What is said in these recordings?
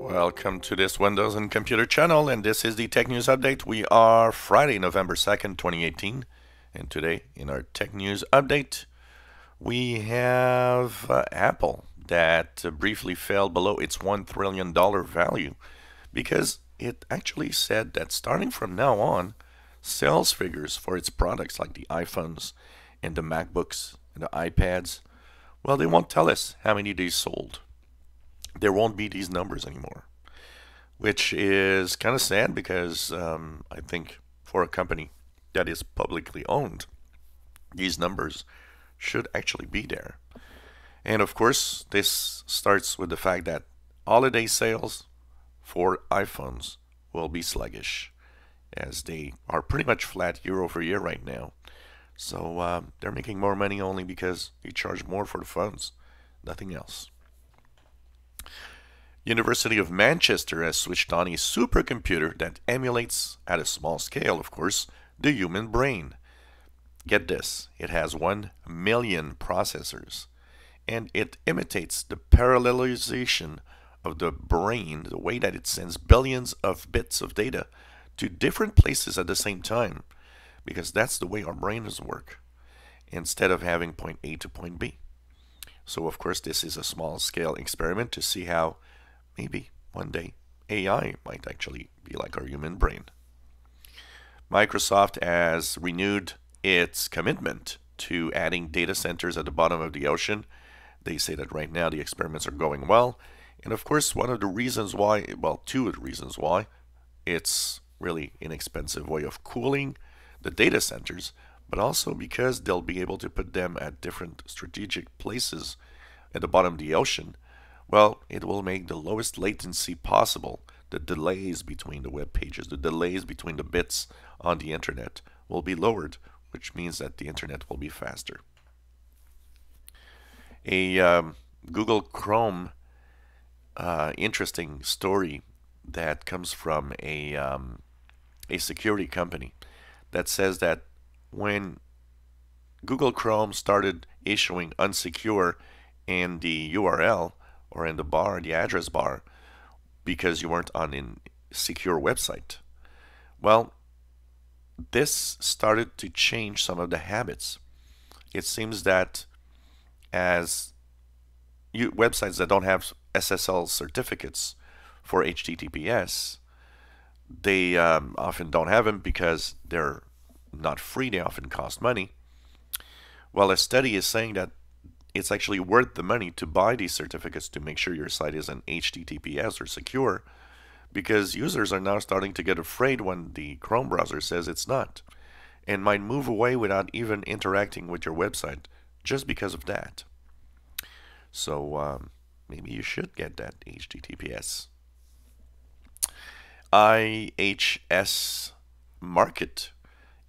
Welcome to this Windows and Computer channel, and this is the Tech News Update. We are Friday, November 2nd, 2018, and today in our Tech News Update, we have Apple that briefly fell below its $1 trillion value because it actually said that starting from now on, sales figures for its products like the iPhones and the MacBooks and the iPads, well, they won't tell us how many they sold. There won't be these numbers anymore, which is kind of sad because I think for a company that is publicly owned, these numbers should actually be there. And of course, this starts with the fact that holiday sales for iPhones will be sluggish, as they are pretty much flat year over year right now. So they're making more money only because they charge more for the phones, nothing else. University of Manchester has switched on a supercomputer that emulates, at a small scale of course, the human brain. Get this, it has 1 million processors, and it imitates the parallelization of the brain, the way that it sends billions of bits of data to different places at the same time, because that's the way our brains work, instead of having point A to point B. So of course this is a small scale experiment to see how maybe one day AI might actually be like our human brain. Microsoft has renewed its commitment to adding data centers at the bottom of the ocean. They say that right now the experiments are going well. And of course, one of the reasons why, well, two of the reasons why, it's really inexpensive way of cooling the data centers, but also because they'll be able to put them at different strategic places at the bottom of the ocean. Well, it will make the lowest latency possible. The delays between the web pages, the delays between the bits on the internet will be lowered, which means that the internet will be faster. A Google Chrome interesting story that comes from a security company that says that when Google Chrome started issuing unsecure in the URL, or in the bar, the address bar, because you weren't on a secure website. Well, this started to change some of the habits. It seems that as websites that don't have SSL certificates for HTTPS, they often don't have them because they're not free, they often cost money. Well, a study is saying that it's actually worth the money to buy these certificates to make sure your site is an HTTPS or secure, because users are now starting to get afraid when the Chrome browser says it's not, and might move away without even interacting with your website just because of that. So maybe you should get that HTTPS. IHS Market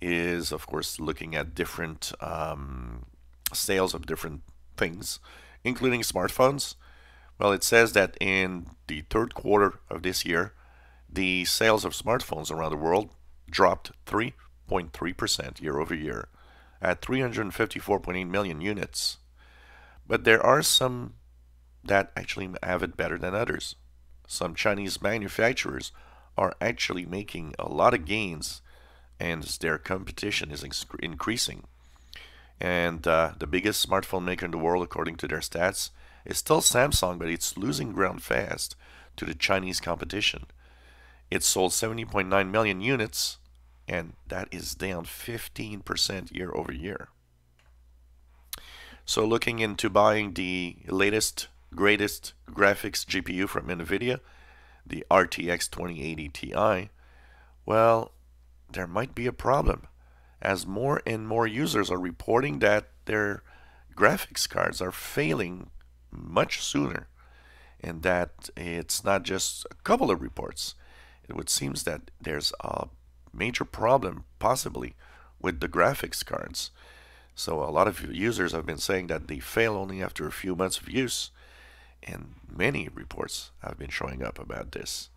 is, of course, looking at different sales of different things, including smartphones. Well, it says that in the third quarter of this year, the sales of smartphones around the world dropped 3.3% year over year at 354.8 million units. But there are some that actually have it better than others. Some Chinese manufacturers are actually making a lot of gains, and their competition is increasing. And the biggest smartphone maker in the world, according to their stats, is still Samsung, but it's losing ground fast to the Chinese competition. It sold 70.9 million units, and that is down 15% year over year. So looking into buying the latest, greatest graphics GPU from Nvidia, the RTX 2080 Ti, well, there might be a problem, as more and more users are reporting that their graphics cards are failing much sooner, and that it's not just a couple of reports. It would seem that there's a major problem possibly with the graphics cards. So a lot of users have been saying that they fail only after a few months of use, and many reports have been showing up about this,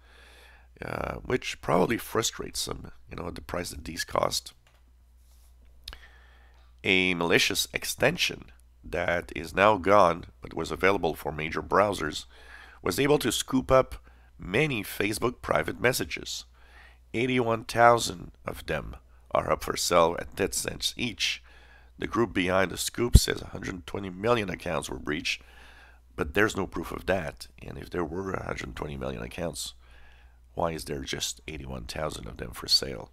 which probably frustrates them, the price that these cost. A malicious extension that is now gone but was available for major browsers was able to scoop up many Facebook private messages. 81,000 of them are up for sale at 10 cents each. The group behind the scoop says 120 million accounts were breached, but there's no proof of that. And if there were 120 million accounts, why is there just 81,000 of them for sale?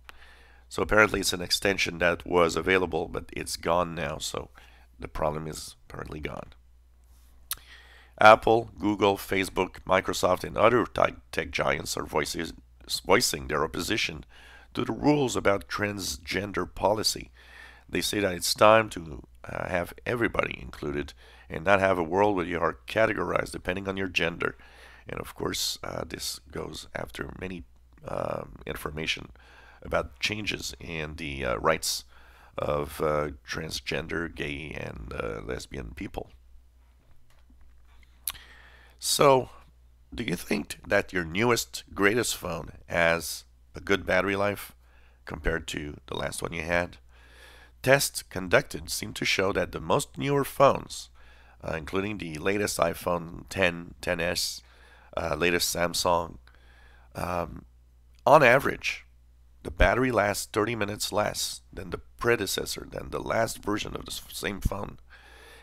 So apparently it's an extension that was available, but it's gone now, so the problem is apparently gone. Apple, Google, Facebook, Microsoft, and other tech giants are voicing their opposition to the rules about transgender policy. They say that it's time to have everybody included and not have a world where you are categorized depending on your gender. And of course, this goes after many information about changes in the rights of transgender, gay, and lesbian people. So, do you think that your newest, greatest phone has a good battery life compared to the last one you had? Tests conducted seem to show that the most newer phones, including the latest iPhone 10, 10s, latest Samsung, on average, the battery lasts 30 minutes less than the predecessor, than the last version of the same phone.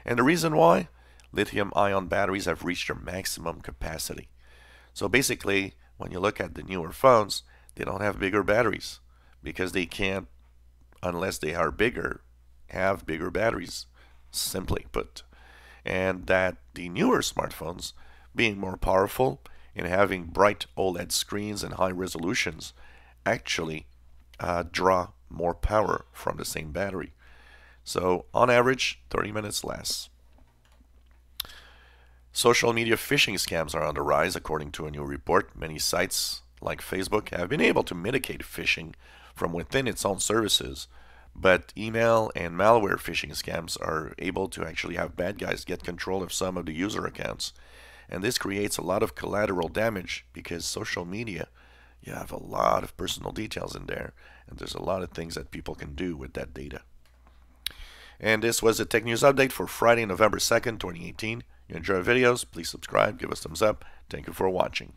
And the reason why? Lithium-ion batteries have reached their maximum capacity. So basically, when you look at the newer phones, they don't have bigger batteries because they can't, unless they are bigger, have bigger batteries, simply put. And that the newer smartphones, being more powerful and having bright OLED screens and high resolutions, actually draw more power from the same battery. So on average, 30 minutes less. Social media phishing scams are on the rise, according to a new report. Many sites, like Facebook, have been able to mitigate phishing from within its own services, but email and malware phishing scams are able to actually have bad guys get control of some of the user accounts. And this creates a lot of collateral damage because social media, you have a lot of personal details in there, and there's a lot of things that people can do with that data. And this was the Tech News Update for Friday, November 2nd, 2018. You enjoy our videos, please subscribe, give us thumbs up. Thank you for watching.